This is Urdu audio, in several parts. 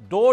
$2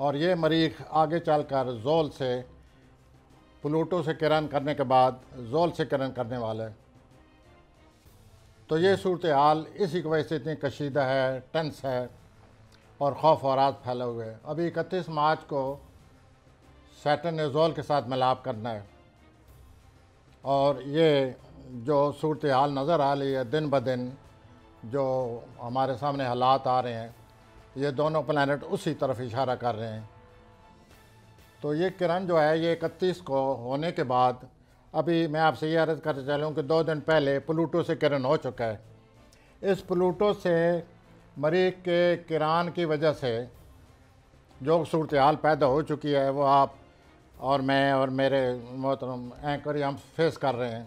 اور یہ مریخ آگے چل کر زول سے پلوٹو سے کرن کرنے کے بعد زول سے کرن کرنے والا ہے. تو یہ صورتحال اسی کی وجہ سے اتنی کشیدہ ہے, ٹنس ہے اور خوف و راز پھیلے ہوئے ہے. ابھی 31 مارچ کو سیٹرن نے زول کے ساتھ ملاپ کرنا ہے, اور یہ جو صورتحال نظر آ رہی ہے دن بدن, جو ہمارے سامنے حالات آ رہے ہیں, یہ دونوں پلانٹ اسی طرف اشارہ کر رہے ہیں. تو یہ کرن جو ہے یہ 31 کو ہونے کے بعد, ابھی میں آپ سے یہ عرض کرتے چلوں کہ 2 دن پہلے پلوٹو سے کرن ہو چکا ہے. اس پلوٹو سے مریخ کے کران کی وجہ سے جو صورتحال پیدا ہو چکی ہے وہ آپ اور میں اور میرے محترم اینکر ہم فیس کر رہے ہیں.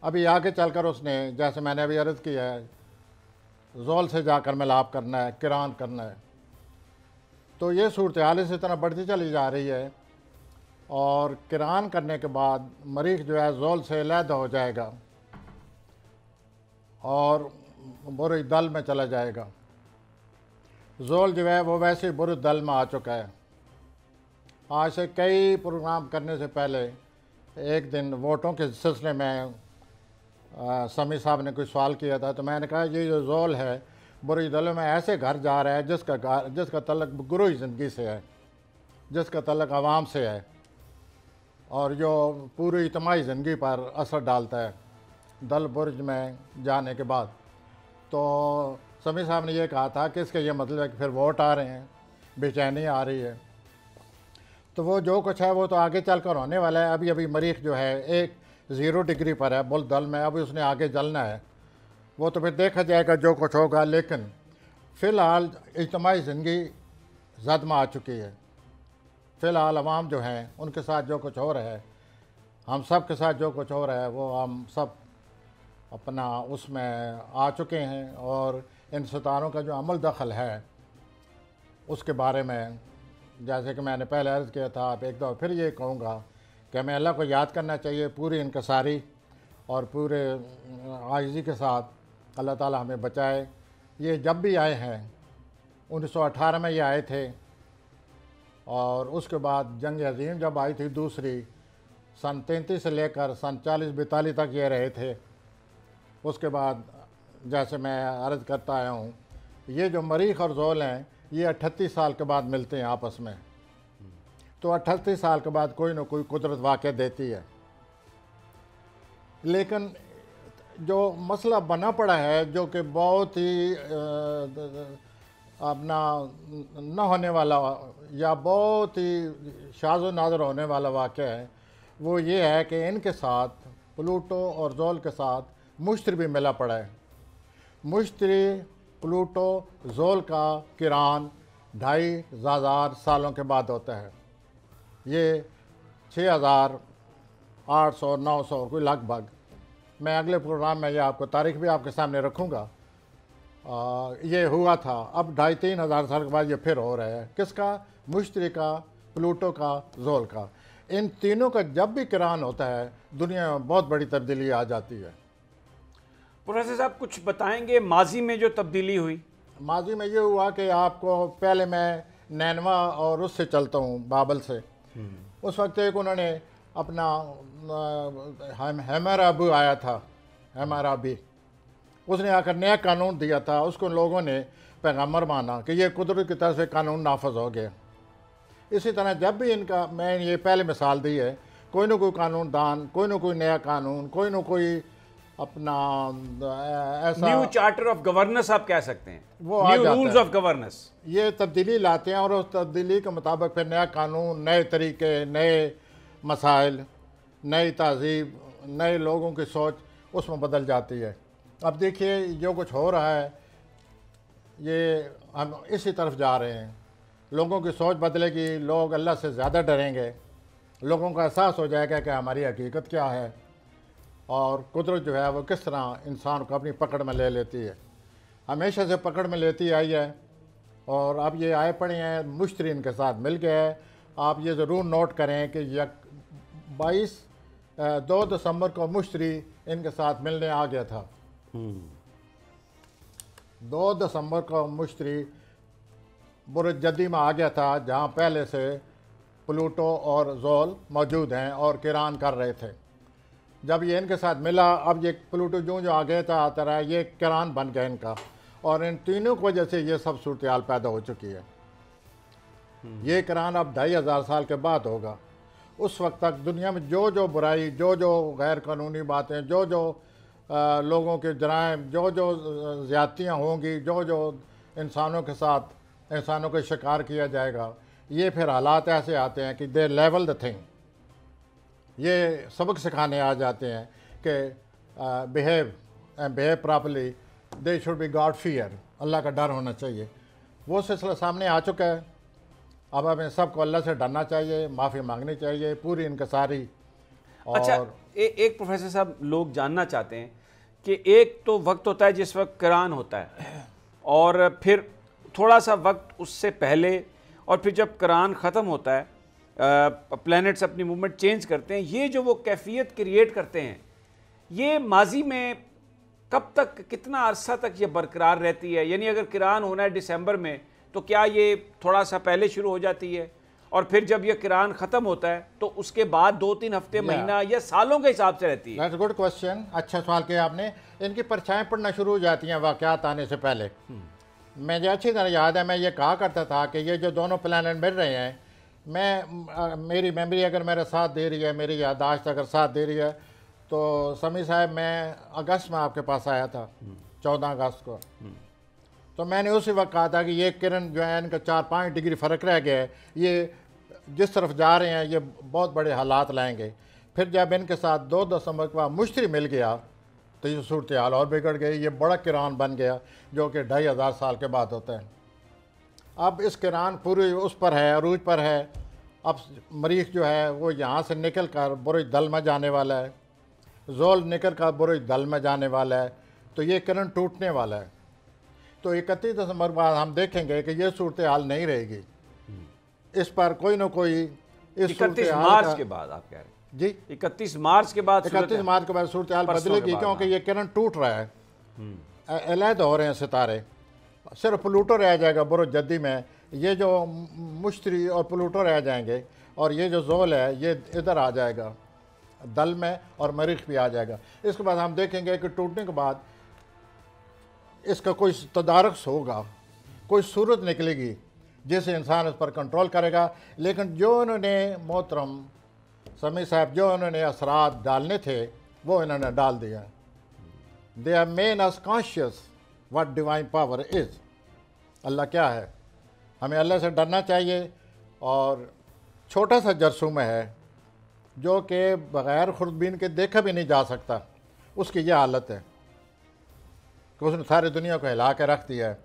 ابھی آگے چل کر اس نے, جیسے میں نے ابھی عرض کیا ہے, زول سے جا کر ملاپ کرنا ہے, کران کرنا ہے. تو یہ صورتحال اسی طرح بڑھتی چلی جا رہی ہے, اور کران کرنے کے بعد مریخ جو ہے زول سے علیحدہ ہو جائے گا اور برج دل میں چلا جائے گا. زول جو ہے وہ ویسے برج دل میں آ چکا ہے. آج سے کئی پروگرام کرنے سے پہلے ایک دن ووٹوں کے سلسلے میں سمیع صاحب نے کوئی سوال کیا تھا, تو میں نے کہا یہ جو زول ہے برج دل میں ایسے گھر جا رہا ہے جس کا تعلق گروہی زندگی سے ہے, جس کا تعلق عوام سے ہے, اور جو پوری اجتماعی زندگی پر اثر ڈالتا ہے دل برج میں جانے کے بعد. تو سمیع صاحب نے یہ کہا تھا کہ اس کا یہ مطلب ہے کہ پھر ووٹ آ رہے ہیں, بے چینی آ رہی ہے. تو وہ جو کچھ ہے وہ تو آگے چل کر ہونے والا ہے. ابھی مریخ جو ہے 0 ڈگری پر ہے بل دل میں, ابھی اس نے آگے جلنا ہے, وہ تو پھر دیکھا جائے گا جو کچھ ہوگا. لیکن فی الحال اجتماعی زندگی زد میں آ چکی ہے. فی الحال عوام جو ہیں ان کے ساتھ جو کچھ ہو رہا ہے, ہم سب کے ساتھ جو کچھ ہو رہا ہے, وہ ہم سب اپنا اس میں آ چکے ہیں. اور ان ستاروں کا جو عمل دخل ہے اس کے بارے میں, جیسے کہ میں نے پہلے عرض کیا تھا, آپ ایک دفعہ پھر یہ کہوں گا کہ ہمیں اللہ کو یاد کرنا چاہیے پوری انکساری اور پورے عاجزی کے ساتھ. اللہ تعالی ہمیں بچائے. یہ جب بھی آئے ہیں 1918 میں یہ آئے تھے, اور اس کے بعد جنگ عظیم جب آئی تھی دوسری, سن 33 سے لے کر سن 40-42 تک یہ رہے تھے. اس کے بعد جیسے میں عرض کرتا آیا ہوں, یہ جو مریخ اور زول ہیں یہ 38 سال کے بعد ملتے ہیں آپس میں. تو 38 سال کے بعد کوئی نہ کوئی قدرت واقع دیتی ہے. لیکن جو مسئلہ بنا پڑا ہے, جو کہ بہت ہی اپنا نہ ہونے والا یا بہت ہی شاذ و نادر ہونے والا واقعہ ہے, وہ یہ ہے کہ ان کے ساتھ پلوٹو اور زول کے ساتھ مشتری بھی ملا پڑا ہے. مشتری پلوٹو زول کا کران 2500 سالوں کے بعد ہوتا ہے. یہ 6800-900 کوئی لگ بھگ. میں اگلے پروگرام میں یہ آپ کو تاریخ بھی آپ کے سامنے رکھوں گا. یہ ہوا تھا, اب 2500-3000 سال کے بعد یہ پھر ہو رہا ہے. کس کا؟ مشتری کا, پلوٹو کا, زول کا. ان تینوں کا جب بھی کران ہوتا ہے دنیا میں بہت بڑی تبدیلی آ جاتی ہے. پروفیسر صاحب کچھ بتائیں گے ماضی میں جو تبدیلی ہوئی؟ ماضی میں یہ ہوا کہ آپ کو پہلے میں نینوا اور اس سے چلتا ہوں, بابل سے. اس وقت ایک انہوں نے اپنا ہیمرابی آیا تھا, ہیمرابی, اس نے آ کر نیا قانون دیا تھا. اس کو لوگوں نے پیغمبر مانا کہ یہ قدرت کی طرف سے قانون نافذ ہو گیا. اسی طرح جب بھی ان کا, میں یہ پہلے مثال دی ہے, کوئی نہ کوئی قانون دان, کوئی نہ کوئی نیا قانون, کوئی نہ کوئی اپنا ایسا نیو چارٹر آف گورننس آپ کہہ سکتے ہیں, وہ آ نیو جاتا رولز ہے. آف گورننس, یہ تبدیلی لاتے ہیں, اور اس تبدیلی کے مطابق پھر نیا قانون, نئے طریقے, نئے مسائل, نئی تہذیب, نئے لوگوں کی سوچ اس میں بدل جاتی ہے. اب دیکھیے جو کچھ ہو رہا ہے یہ ہم اسی طرف جا رہے ہیں. لوگوں کی سوچ بدلے گی, لوگ اللہ سے زیادہ ڈریں گے, لوگوں کا احساس ہو جائے گا کہ ہماری حقیقت کیا ہے, اور قدرت جو ہے وہ کس طرح انسان کو اپنی پکڑ میں لے لیتی ہے. ہمیشہ سے پکڑ میں لیتی آئی ہے, اور اب یہ آئے پڑے ہیں, مشتری ان کے ساتھ مل گئے ہے. آپ یہ ضرور نوٹ کریں کہ 2 دسمبر کو مشتری ان کے ساتھ ملنے آ گیا تھا. 2 دسمبر کو مشتری برج جدی میں آ گیا تھا جہاں پہلے سے پلوٹو اور زول موجود ہیں اور کران کر رہے تھے. جب یہ ان کے ساتھ ملا اب یہ پلوٹو جو آگے تھا آتا رہا یہ کران بن گیا ان کا, اور ان تینوں کی وجہ سے یہ سب صورتحال پیدا ہو چکی ہے. یہ کران اب 2500 سال کے بعد ہوگا. اس وقت تک دنیا میں جو برائی, جو غیر قانونی باتیں, جو لوگوں کے جرائم, جو زیادتیاں ہوں گی, جو انسانوں کے ساتھ انسانوں کا شکار کیا جائے گا, یہ پھر حالات ایسے آتے ہیں کہ دے لیول دا تھنگ. یہ سبق سکھانے آ جاتے ہیں کہ behave properly, they should be God fear, اللہ کا ڈر ہونا چاہیے. وہ سلسلہ سامنے آ چکا ہے. اب ہمیں سب کو اللہ سے ڈرنا چاہیے, معافی مانگنی چاہیے, پوری انکساری. اچھا ایک پروفیسر صاحب لوگ جاننا چاہتے ہیں کہ ایک تو وقت ہوتا ہے جس وقت کران ہوتا ہے, اور پھر تھوڑا سا وقت اس سے پہلے, اور پھر جب کران ختم ہوتا ہے پلینٹس اپنی موومنٹ چینج کرتے ہیں. یہ جو وہ کیفیت کریٹ کرتے ہیں یہ ماضی میں کب تک, کتنا عرصہ تک یہ برقرار رہتی ہے؟ یعنی اگر کران ہونا ہے دسمبر میں تو کیا یہ تھوڑا سا پہلے شروع ہو جاتی ہے, اور پھر جب یہ کران ختم ہوتا ہے تو اس کے بعد 2-3 ہفتے, مہینہ یا سالوں کے حساب سے رہتی ہے؟ دیٹس گڈ کوشچن, اچھا سوال کیا آپ نے. ان کی پرچھائیں پڑنا شروع ہو جاتی ہیں واقعات آنے سے پہلے. مجھے اچھی طرح یاد ہے, میں یہ کہا کرتا تھا کہ یہ جو دونوں پلانٹ مل رہے ہیں, میری میموری اگر میرا ساتھ دے رہی ہے, میری یادداشت اگر ساتھ دے رہی ہے, تو سمیع صاحب میں اگست میں آپ کے پاس آیا تھا, 14 اگست کو. تو میں نے اسی وقت کہا تھا کہ یہ کرن جو ہے ان کا 4-5 ڈگری فرق رہ گیا ہے, یہ جس طرف جا رہے ہیں یہ بہت بڑے حالات لائیں گے. پھر جب ان کے ساتھ 2 دسمبر کے بعد مشتری مل گیا تو یہ صورتحال اور بگڑ گئی. یہ بڑا کران بن گیا جو کہ 2500 سال کے بعد ہوتا ہے. اب اس کران پوری اس پر ہے, عروج پر ہے. اب مریخ جو ہے وہ یہاں سے نکل کر برج دل میں جانے والا ہے, زول نکل کر برج دل میں جانے والا ہے, تو یہ کرن ٹوٹنے والا ہے. تو 31 دسمبر بعد ہم دیکھیں گے کہ یہ صورتحال نہیں رہے گی. اس پر کوئی نہ کوئی 31 مارچ کے بعد آپ کہہ رہے ہیں؟ جی 31 مارچ کے بعد 31 مارچ کے بعد صورتحال بدلے گی, کیونکہ یہ کرن ٹوٹ رہا ہے, علیحدہ ہو رہے ہیں ستارے. صرف پلوٹو رہ جائے گا برج جدی میں, یہ جو مشتری اور پلوٹو رہ جائیں گے, اور یہ جو زول ہے یہ ادھر آ جائے گا دل میں, اور مریخ بھی آ جائے گا. اس کے بعد ہم دیکھیں گے کہ ٹوٹنے کے بعد اس کا کوئی تدارک ہوگا, کوئی صورت نکلے گی جس سے انسان اس پر کنٹرول کرے گا. لیکن جو انہوں نے محترم سمیع صاحب جو انہوں نے اثرات ڈالنے تھے وہ انہوں نے ڈال دیا. They are main as conscious what divine power is. Allah کیا ہے, ہمیں اللہ سے ڈرنا چاہیے. اور چھوٹا سا جرثومہ ہے جو کہ بغیر خوردبین کے دیکھا بھی نہیں جا سکتا, اس کی یہ حالت ہے کہ اس نے ساری دنیا کو ہلا کے رکھ دیا ہے.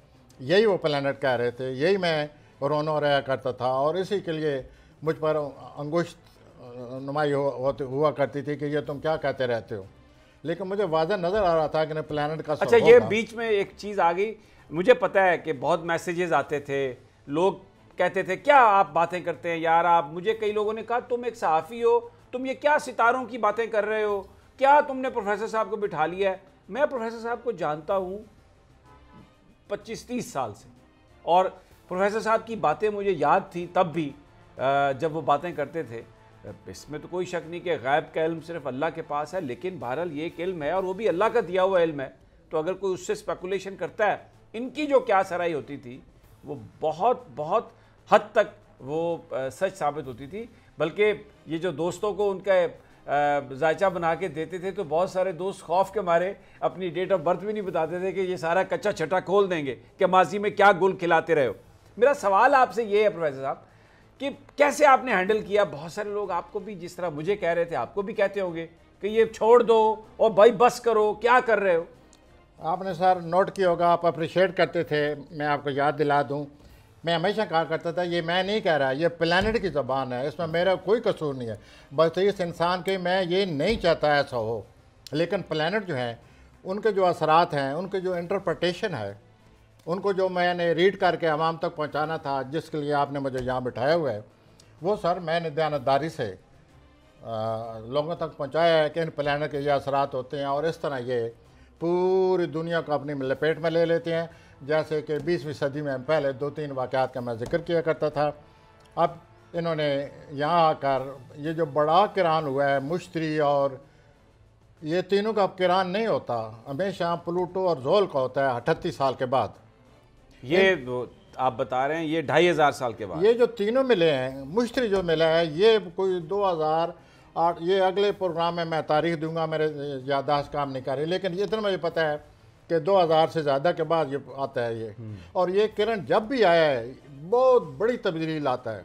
یہی وہ پلانٹ کہہ رہے تھے, یہی میں رونا رہا کرتا تھا, اور اسی کے لیے مجھ پر انگشت نمائی ہوا کرتی تھی کہ یہ تم کیا کہتے رہتے ہو. لیکن مجھے واضح نظر آ رہا تھا کہ پلانٹ کا اچھا یہ بیچ میں ایک چیز آ گئی, مجھے پتہ ہے کہ بہت میسیجز آتے تھے, لوگ کہتے تھے کیا آپ باتیں کرتے ہیں یار آپ. مجھے کئی لوگوں نے کہا تم ایک صحافی ہو, تم یہ کیا ستاروں کی باتیں کر رہے ہو, کیا تم نے پروفیسر صاحب کو بٹھا لیا ہے. میں پروفیسر صاحب کو جانتا ہوں 25-30 سال سے, اور پروفیسر صاحب کی باتیں مجھے یاد تھی تب بھی جب وہ باتیں کرتے تھے. اس میں تو کوئی شک نہیں کہ غیب کا علم صرف اللہ کے پاس ہے, لیکن بہرحال یہ ایک علم ہے اور وہ بھی اللہ کا دیا ہوا علم ہے. تو اگر کوئی اس سے اسپیکولیشن کرتا ہے, ان کی جو کیا سرائی ہوتی تھی وہ بہت بہت حد تک وہ سچ ثابت ہوتی تھی. بلکہ یہ جو دوستوں کو ان کا ذائچہ بنا کے دیتے تھے تو بہت سارے دوست خوف کے مارے اپنی ڈیٹ آف برتھ بھی نہیں بتاتے تھے کہ یہ سارا کچا چھٹا کھول دیں گے کہ ماضی میں کیا گل کھلاتے رہے ہو. میرا سوال آپ سے یہ ہے پروفیسر صاحب کہ کیسے آپ نے ہینڈل کیا؟ بہت سارے لوگ آپ کو بھی جس طرح مجھے کہہ رہے تھے آپ کو بھی کہتے ہوں گے کہ یہ چھوڑ دو اور بھائی بس کرو, کیا کر رہے ہو. آپ نے سر نوٹ کیا ہوگا, آپ اپریشیٹ کرتے تھے. میں آپ کو یاد دلا دوں, میں ہمیشہ کہا کرتا تھا یہ میں نہیں کہہ رہا, یہ پلانٹ کی زبان ہے, اس میں میرا کوئی قصور نہیں ہے. بس اس انسان کے میں یہ نہیں چاہتا ایسا ہو, لیکن پلانٹ جو ہیں ان کے جو اثرات ہیں, ان کے جو انٹرپریٹیشن ہے, ان کو جو میں نے ریڈ کر کے عوام تک پہنچانا تھا, جس کے لیے آپ نے مجھے یہاں بٹھایا ہوا ہے, وہ سر میں نے دیانتداری سے لوگوں تک پہنچایا ہے کہ ان پلانٹ کے یہ اثرات ہوتے ہیں اور اس طرح یہ پوری دنیا کو اپنی لپیٹ میں لے لیتے ہیں. جیسے کہ 20ویں صدی میں پہلے 2-3 واقعات کا میں ذکر کیا کرتا تھا. اب انہوں نے یہاں آ کر یہ جو بڑا کران ہوا ہے مشتری اور یہ تینوں کا کران نہیں ہوتا, ہمیشہ پلوٹو اور زول کا ہوتا ہے 38 سال کے بعد. یہ آپ بتا رہے ہیں یہ 2500 سال کے بعد. یہ جو تینوں ملے ہیں, مشتری جو ملا ہے یہ کوئی 2008, یہ اگلے پروگرام میں تاریخ دوں گا, میرے یادداشت کام نہیں کر رہی, لیکن یہ اتنا مجھے پتہ ہے کہ 2000 سے زیادہ کے بعد یہ آتا ہے یہ. اور یہ کرن جب بھی آیا ہے بہت بڑی تبدیلی لاتا ہے,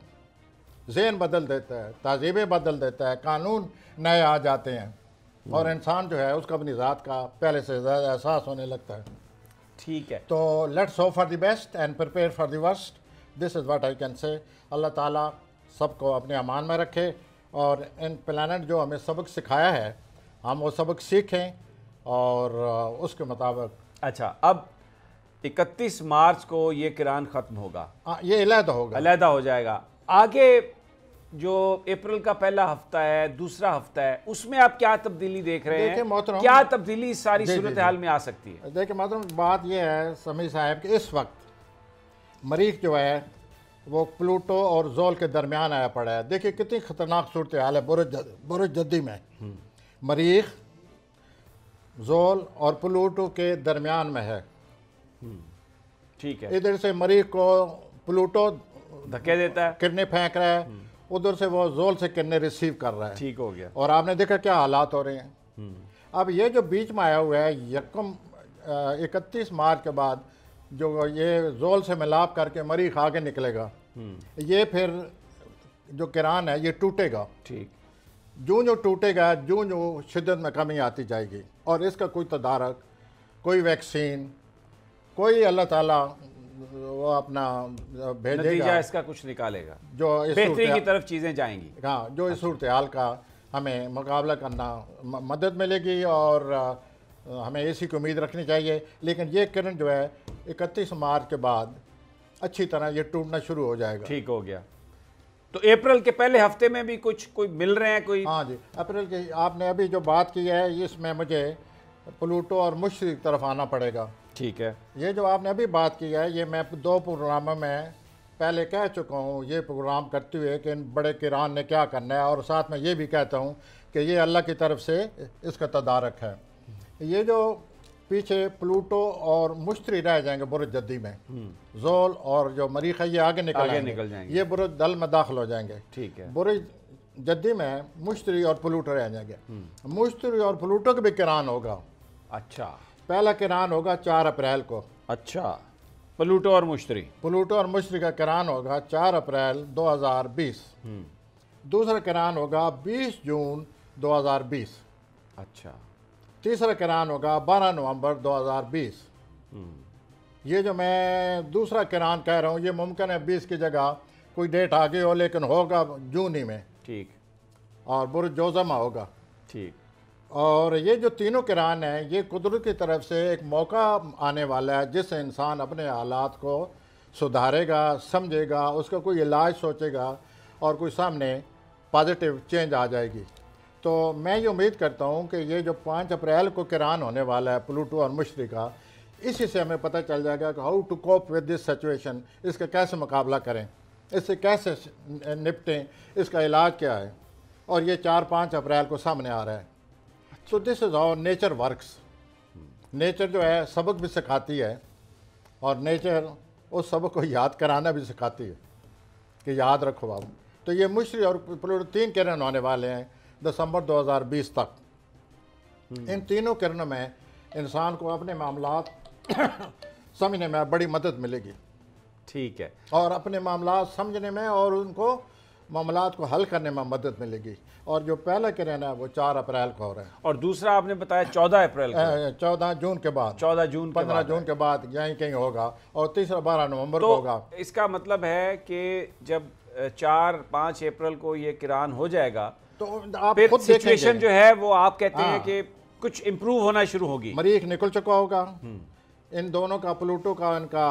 ذہن بدل دیتا ہے, تہذیبیں بدل دیتا ہے, قانون نئے آ جاتے ہیں, اور انسان جو ہے اس کا اپنی ذات کا پہلے سے زیادہ احساس ہونے لگتا ہے. ٹھیک ہے, تو let's hope for the best and prepare for the worst. This is what I can say. اللہ تعالیٰ سب کو اپنے امان میں رکھے, اور ان پلانٹ جو ہمیں سبق سکھایا ہے ہم وہ سبق سیکھیں اور اس کے مطابق. اچھا, اب 31 مارچ کو یہ کران ختم ہوگا, یہ علیحدہ ہوگا, علیحدہ ہو جائے گا. آگے جو اپریل کا پہلا ہفتہ ہے, دوسرا ہفتہ ہے, اس میں آپ کیا تبدیلی دیکھ رہے ہیں؟ کیا تبدیلی اس ساری صورتحال میں آ سکتی ہے؟ دیکھیں محترم, بات یہ ہے سمیع صاحب کہ اس وقت مریخ جو ہے وہ پلوٹو اور زول کے درمیان آیا پڑا ہے. دیکھیں کتنی خطرناک صورتحال ہے برج جدی میں. مریخ زول اور پلوٹو کے درمیان میں ہے. ٹھیک ہے, ادھر سے مریخ کو پلوٹو دھکے دیتا ہے, کرنیں پھینک رہا ہے, ادھر سے وہ زول سے کرنیں ریسیو کر رہا ہے. ٹھیک ہو گیا. اور آپ نے دیکھا کیا حالات ہو رہے ہیں. اب یہ جو بیچ میں آیا ہوا ہے 31 مارچ کے بعد جو یہ زول سے ملاپ کر کے مریخ آگے نکلے گا, یہ پھر جو کران ہے یہ ٹوٹے گا. ٹھیک, جو ٹوٹے گا جو شدت میں کمی آتی جائے گی, اور اس کا کوئی تدارک, کوئی ویکسین, کوئی اللہ تعالیٰ وہ اپنا بھیجے گا, نتیجہ اس کا کچھ نکالے گا, جو بہتری کی طرف چیزیں جائیں گی. ہاں, جو اس صورتحال کا ہمیں مقابلہ کرنا مدد ملے گی, اور ہمیں اسی کی امید رکھنی چاہیے. لیکن یہ کرن جو ہے 31 مارچ کے بعد اچھی طرح یہ ٹوٹنا شروع ہو جائے گا. ٹھیک ہو گیا. تو اپریل کے پہلے ہفتے میں بھی کوئی مل رہے ہیں کوئی؟ ہاں جی, اپریل کی آپ نے ابھی جو بات کی ہے اس میں مجھے پلوٹو اور مشتری کی طرف آنا پڑے گا. ٹھیک ہے, یہ جو آپ نے ابھی بات کی ہے یہ میں 2 پروگراموں میں پہلے کہہ چکا ہوں, یہ پروگرام کرتے ہوئے کہ ان بڑے کران نے کیا کرنا ہے, اور ساتھ میں یہ بھی کہتا ہوں کہ یہ اللہ کی طرف سے اس کا تدارک ہے. یہ جو پیچھے پلوٹو اور مشتری رہ جائیں گے برج جدی میں, زول اور جو مریخ ہے یہ آگے نکل جائیں گے, یہ برج دل میں داخل ہو جائیں گے. ٹھیک ہے, برج جدی میں مشتری اور پلوٹو رہ جائیں گے. مشتری اور پلوٹو کا بھی کران ہوگا. اچھا, پہلا کران ہوگا 4 اپریل کو. اچھا, پلوٹو اور مشتری, پلوٹو اور مشتری کا کران ہوگا 4 اپریل 2020. دوسرا کران ہوگا 20 جون 2020. اچھا, تیسرا کران ہوگا 12 نومبر 2020. یہ جو میں دوسرا کران کہہ رہا ہوں یہ ممکن ہے 20 کی جگہ کوئی ڈیٹ آگے ہو, لیکن ہوگا جون ہی میں. ٹھیک, اور برج جوزما ہوگا. ٹھیک. اور یہ جو تینوں کران ہیں یہ قدرت کی طرف سے ایک موقع آنے والا ہے جس سے انسان اپنے حالات کو سدھارے گا, سمجھے گا, اس کا کوئی علاج سوچے گا, اور کوئی سامنے پازیٹیو چینج آ جائے گی. تو میں یہ امید کرتا ہوں کہ یہ جو 5 اپریل کو کران ہونے والا ہے پلوٹو اور مشتری کا, اسی سے ہمیں پتہ چل جائے گا کہ how to cope with this situation, اس کا کیسے مقابلہ کریں, اس سے کیسے نپٹیں, اس کا علاج کیا ہے. اور یہ 4-5 اپریل کو سامنے آ رہا ہے. So this is how nature works. Nature جو ہے سبق بھی سکھاتی ہے, اور نیچر اس سبق کو یاد کرانا بھی سکھاتی ہے کہ یاد رکھو آپ. تو یہ مشتری اور پلوٹو 3 کرن ہونے والے ہیں دسمبر 2020 تک. ان تینوں کرنوں میں انسان کو اپنے معاملات سمجھنے میں بڑی مدد ملے گی. ٹھیک ہے, اور اپنے معاملات سمجھنے میں اور ان کو معاملات کو حل کرنے میں مدد ملے گی. اور جو پہلا کرن ہے وہ 4 اپریل کو ہو رہا ہے. اور دوسرا آپ نے بتایا 14 اپریل کو, 14 جون کے بعد, 14 جون 15 جون کے بعد یہیں کہیں ہوگا. اور تیسرا 12 نومبر کو ہوگا. اس کا مطلب ہے کہ جب 4-5 اپریل کو یہ کران ہو جائے گا تو آپ پھر خود دیکھیں سچویشن جو ہے وہ آپ کہتے ہیں کہ کچھ امپروو ہونا شروع ہوگی. مریخ نکل چکا ہوگا, ان دونوں کا, پلوٹو کا, ان کا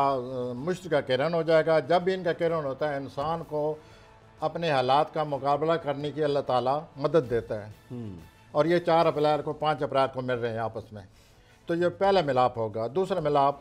مشتری کا کرن ہو جائے گا. جب بھی ان کا کرن ہوتا ہے انسان کو اپنے حالات کا مقابلہ کرنے کی اللہ تعالیٰ مدد دیتا ہے. اور یہ 4 اپریل کو 5 اپریل کو مل رہے ہیں آپس میں. تو یہ پہلا ملاپ ہوگا. دوسرا ملاپ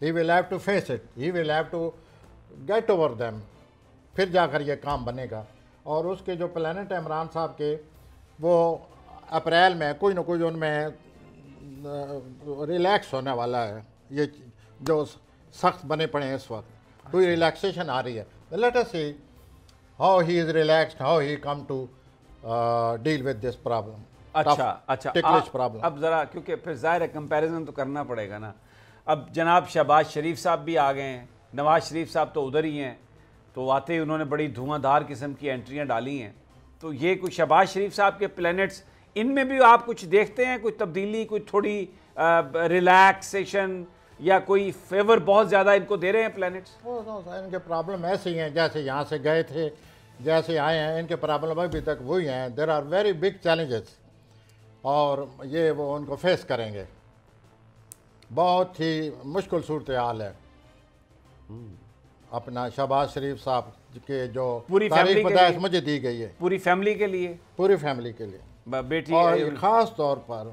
he will have to face it, he will have to get over them, پھر جا کر یہ کام بنے گا. اور اس کے جو پلانٹ ہے عمران صاحب کے وہ اپریل میں کوئی نہ کوئی ان میں ریلیکس ہونے والا ہے. یہ جو سخت بنے پڑے ہیں اس وقت کوئی ریلیکسیشن آ رہی ہے. Let us see how he is relaxed, how he come to deal with this problem. اچھا اب ذرا کیونکہ پھر ظاہر ہے کمپیریزن تو کرنا پڑے گا نا. اب جناب شہباز شریف صاحب بھی آ گئے ہیں, نواز شریف صاحب تو ادھر ہی ہیں, تو آتے ہی انہوں نے بڑی دھواں دھار قسم کی انٹریاں ڈالی ہیں. تو یہ کوئی شہباز شریف صاحب کے پلینٹس ان میں بھی آپ کچھ دیکھتے ہیں, کوئی تبدیلی, کوئی تھوڑی ریلیکسیشن یا کوئی فیور بہت زیادہ ان کو دے رہے ہیں پلینٹس؟ ان کے پرابلم ایسے ہی ہیں جیسے یہاں سے گئے تھے, جیسے آئے ہیں, ان کے پرابلم ابھی تک وہی ہیں. There are very big challenges اور یہ وہ ان کو فیس کریں گے. بہت ہی مشکل صورتحال ہے. اپنا شہباز شریف صاحب کے جو تاریخ پیدائش مجھے دی گئی ہے پوری فیملی کے لیے, پوری فیملی کے لیے, بیٹی اور خاص طور پر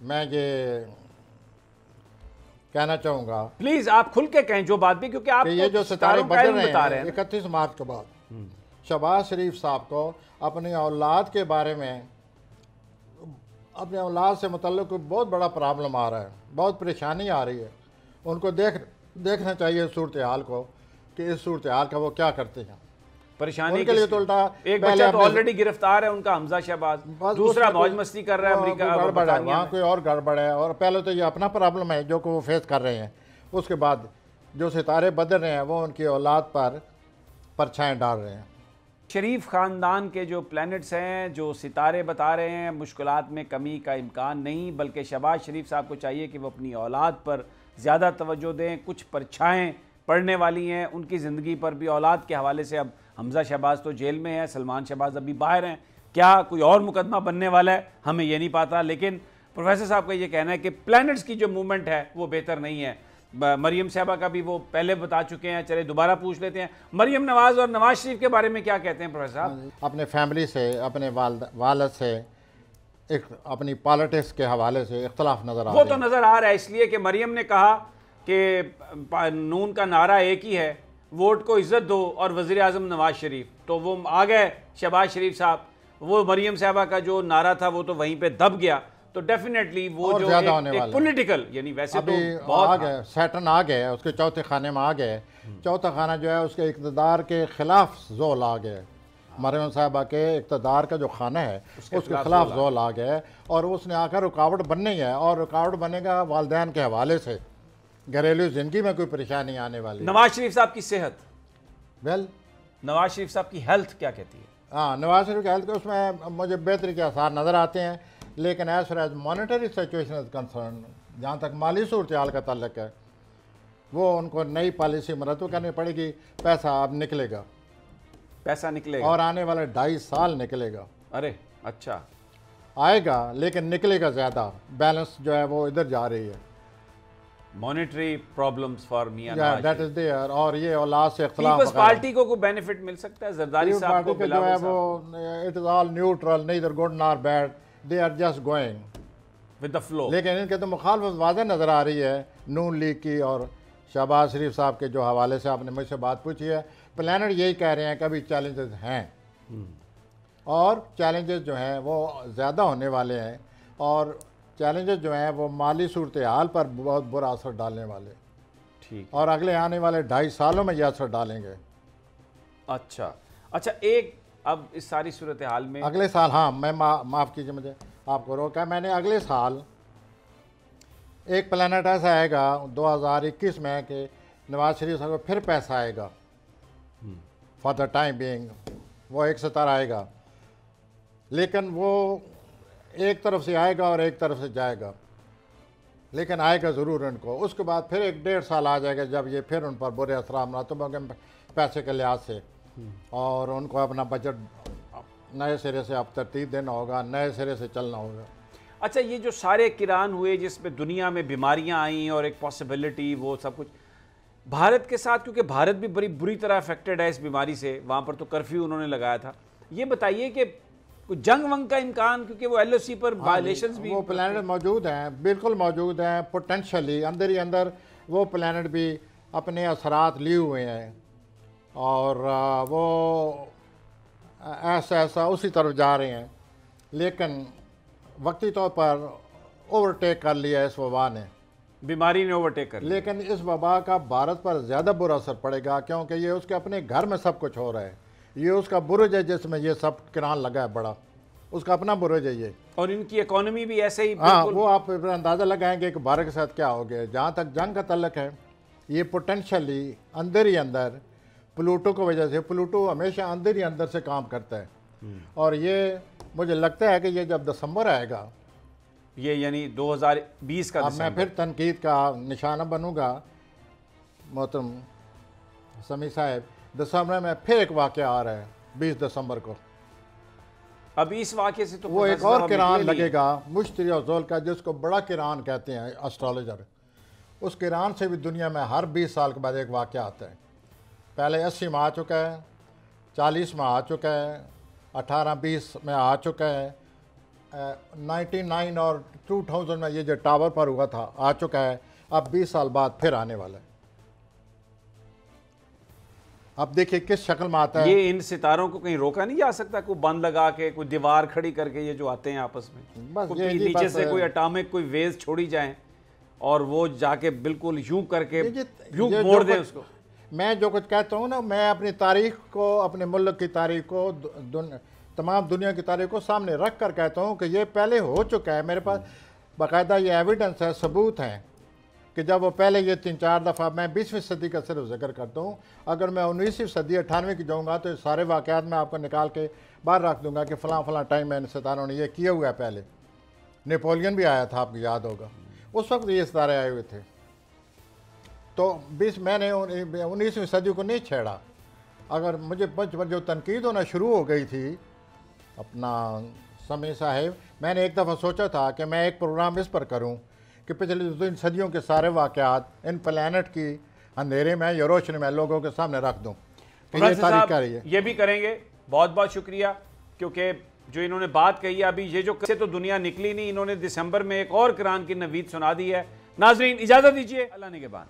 میں یہ کہنا چاہوں گا, پلیز آپ کھل کے کہیں جو بات بھی, کیونکہ آپ یہ جو ستارے بدل رہے ہیں 31 مارچ کے بعد, شہباز شریف صاحب کو اپنی اولاد کے بارے میں, اپنے اولاد سے متعلق بہت بڑا پرابلم آ رہا ہے, بہت پریشانی آ رہی ہے. ان کو دیکھنا چاہیے اس صورتحال کو کہ اس صورتحال کا وہ کیا کرتے ہیں. پریشانی کے لیے تو الٹا ایک بچہ تو آلریڈی گرفتار ہے ان کا, حمزہ شہباز, دوسرا موج مستی کر رہا ہے امریکہ, وہاں کوئی اور گڑبڑ ہے. اور پہلے تو یہ اپنا پرابلم ہے جو کہ وہ فیس کر رہے ہیں, اس کے بعد جو ستارے بدل رہے ہیں وہ ان کی اولاد پر پرچھائیں ڈال رہے ہیں. شریف خاندان کے جو پلینٹس ہیں, جو ستارے بتا رہے ہیں, مشکلات میں کمی کا امکان نہیں, بلکہ شہباز شریف صاحب کو چاہیے کہ وہ اپنی اولاد پر زیادہ توجہ دیں. کچھ پرچھائیں پڑنے والی ہیں ان کی زندگی پر بھی اولاد کے حوالے سے. اب حمزہ شہباز تو جیل میں ہے, سلمان شہباز ابھی باہر ہیں, کیا کوئی اور مقدمہ بننے والا ہے ہمیں یہ نہیں پتا. لیکن پروفیسر صاحب کا یہ کہنا ہے کہ پلینٹس کی جو موومنٹ ہے وہ بہتر نہیں ہے. مریم صاحبہ کا بھی وہ پہلے بتا چکے ہیں, چلے دوبارہ پوچھ لیتے ہیں. مریم نواز اور نواز شریف کے بارے میں کیا کہتے ہیں پروفیسر صاحب؟ اپنے فیملی سے, اپنے والد سے, اپنی پالیٹکس کے حوالے سے اختلاف نظر آ رہا ہے. وہ تو نظر آ رہا ہے, اس لیے کہ مریم نے کہا کہ نون کا نعرہ ایک ہی ہے, ووٹ کو عزت دو, اور وزیر اعظم نواز شریف. تو وہ آ گئے شہباز شریف صاحب, وہ مریم صاحبہ کا جو نعرہ تھا وہ تو وہیں پہ دب گیا. تو ڈیفینیٹلی وہ جو ایک پولیٹیکل, یعنی ویسے تو آ گئے, سیٹن آ گئے, اس کے چوتھے خانے میں آ گئے. چوتھا خانہ جو ہے اس کے اقتدار کے خلاف زول آ گئے. مریم صاحبہ کے اقتدار کا جو خانہ ہے اس کے خلاف زول آ گئے, اور اس نے آ کر رکاوٹ بننی ہے, اور رکاوٹ بنے گا والدین کے حوالے سے, گھریلو زندگی میں کوئی پریشانی آنے والی. نواز شریف صاحب کی صحت, نواز شریف صاحب کی ہیلتھ کیا کہتی ہے؟ ہاں, نواز شریف کی ہیلتھ, اس میں مجھے بہتری کے آثار نظر آتے ہیں. لیکن as far as monetary situation is concern, جہاں تک مالی صورتحال کا تعلق ہے, وہ ان کو نئی پالیسی مرتب کرنی پڑے گی. پیسہ اب نکلے گا, پیسہ نکلے گا, اور آنے والے 2.5 سال نکلے گا. ارے اچھا, آئے گا لیکن نکلے گا زیادہ. بیلنس جو ہے وہ ادھر جا رہی ہے. مانیٹری پرابلمز فار میاں دیٹ از دیئر, اور یہ اولاد سے اختلاف. پیپلز پارٹی کو کوئی بینیفٹ مل سکتا ہے زرداری صاحب کو؟ جو ہے وہ it is all neutral, neither good nor bad, they are just going with the flow. لیکن ان کے تو مخالفت واضح نظر آ رہی ہے نون لیگ کی. اور شہباز شریف صاحب کے جو حوالے سے آپ نے مجھ سے بات پوچھی ہے, پلانٹ یہی کہہ رہے ہیں کہ ابھی چیلنجز ہیں, اور چیلنجز جو ہیں وہ زیادہ ہونے والے ہیں, اور چیلنجز جو ہیں وہ مالی صورتحال پر بہت برا اثر ڈالنے والے. ٹھیک, اور اگلے آنے والے 2.5 سالوں میں یہ اثر ڈالیں گے. اچھا, ایک اب اس ساری صورتحال میں اگلے سال, ہاں میں معاف کیجیے مجھے آپ کو روکا, میں نے اگلے سال ایک پلانٹ ایسا آئے گا 2021 میں کہ نواز شریف صاحب کو پھر پیسہ آئے گا. فار دا ٹائم بینگ وہ ایک ستارہ آئے گا, لیکن وہ ایک طرف سے آئے گا اور ایک طرف سے جائے گا, لیکن آئے گا ضرور ان کو. اس کے بعد پھر 1.5 سال آ جائے گا جب یہ پھر ان پر برے اثرات مرتب ہوں گے پیسے کے لحاظ سے, اور ان کو اپنا بجٹ نئے سرے سے اب ترتیب دینا ہوگا, نئے سرے سے چلنا ہوگا. اچھا, یہ جو سارے کران ہوئے جس میں دنیا میں بیماریاں آئیں اور ایک پاسبلٹی وہ سب کچھ, بھارت کے ساتھ, کیونکہ بھارت بھی بڑی بری طرح افیکٹڈ ہے اس بیماری سے, وہاں پر تو کرفیو انہوں نے لگایا تھا. یہ بتائیے کہ کوئی جنگ ونگ کا امکان, کیونکہ وہ ایل او سی پر وائلیشنز بھی وہ پلانٹ موجود ہیں, بالکل موجود ہیں, پوٹینشلی اندر ہی اندر وہ پلانٹ بھی اپنے اثرات لیے ہوئے ہیں اور وہ ایسا اسی طرف جا رہے ہیں، لیکن وقتی طور پر اوورٹیک کر لیا اس وبا نے، بیماری نے اوورٹیک کر لیا۔ لیکن اس وبا کا بھارت پر زیادہ برا اثر پڑے گا، کیونکہ یہ اس کے اپنے گھر میں سب کچھ ہو رہا ہے۔ یہ اس کا برج ہے جس میں یہ سب کران لگا ہے بڑا، اس کا اپنا برج ہے یہ۔ اور ان کی اکانومی بھی ایسے ہی ہاں، وہ آپ اندازہ لگائیں گے کہ بھارت کے ساتھ کیا ہو گیا۔ جہاں تک جنگ کا تعلق ہے، یہ پوٹینشلی اندر ہی اندر پلوٹو کی وجہ سے، پلوٹو ہمیشہ اندر ہی اندر سے کام کرتا ہے، اور یہ مجھے لگتا ہے کہ یہ جب دسمبر آئے گا، یہ یعنی 2020 کا اب میں پھر تنقید کا نشانہ بنوں گا محترم سمیع صاحب، دسمبر میں پھر ایک واقعہ آ رہا ہے 20 دسمبر کو۔ اب اس واقعے سے تو وہ ایک اور کران لگے گا مشتری اور زول کا، جس کو بڑا کران کہتے ہیں اسٹرالوجر۔ اس کران سے بھی دنیا میں ہر 20 سال کے بعد ایک واقعہ آتا ہے۔ پہلے 80 میں آ چکا ہے، 40 میں آ چکا ہے، 18-20 میں آ چکا ہے، 99 اور 2000 میں یہ جو ٹاور پر ہوا تھا آ چکا ہے، اب 20 سال بعد پھر آنے والا ہے۔ اب دیکھیے کس شکل میں آتا ہے۔ یہ ان ستاروں کو کہیں روکا نہیں جا سکتا؟ کوئی بند لگا کے، کوئی دیوار کھڑی کر کے، یہ جو آتے ہیں آپس میں، بس کوئی نیچے سے کوئی اٹامک کوئی ویز چھوڑی جائیں اور وہ جا کے بالکل یوں کر کے یوں موڑ دیں اس کو۔ میں جو کچھ کہتا ہوں نا، میں اپنی تاریخ کو، اپنے ملک کی تاریخ کو، تمام دنیا کی تاریخ کو سامنے رکھ کر کہتا ہوں کہ یہ پہلے ہو چکا ہے۔ میرے پاس باقاعدہ یہ ایویڈنس ہے، ثبوت ہیں کہ جب وہ پہلے یہ 3-4 دفعہ، میں 20ویں صدی کا صرف ذکر کرتا ہوں، اگر میں 19ویں صدی 98 کی جاؤں گا تو سارے واقعات میں آپ کو نکال کے باہر رکھ دوں گا کہ فلاں فلاں ٹائم میں ستاروں نے یہ کیا ہوا ہے۔ پہلے نیپولین بھی آیا تھا، آپ کو یاد ہوگا، اس وقت یہ ستارے آئے ہوئے تھے۔ تو میں نے 19ویں صدی کو نہیں چھیڑا۔ اگر مجھے جو تنقید ہونا شروع ہو گئی تھی اپنا سمیع صاحب، میں نے ایک دفعہ سوچا تھا کہ میں ایک پروگرام اس پر کروں کہ پچھلی 2 صدیوں کے سارے واقعات ان پلانٹ کی اندھیرے میں یا روشنی میں لوگوں کے سامنے رکھ دوں کہ یہ تاریخ کیا رہی ہے۔ یہ بھی کریں گے، بہت بہت شکریہ، کیونکہ جو انہوں نے بات کہی ہے ابھی، یہ جو سے تو دنیا نکلی نہیں، انہوں نے دسمبر میں ایک اور کران کی نوید سنا دی ہے۔ ناظرین اجازت دیجیے، اللہ نگہبان۔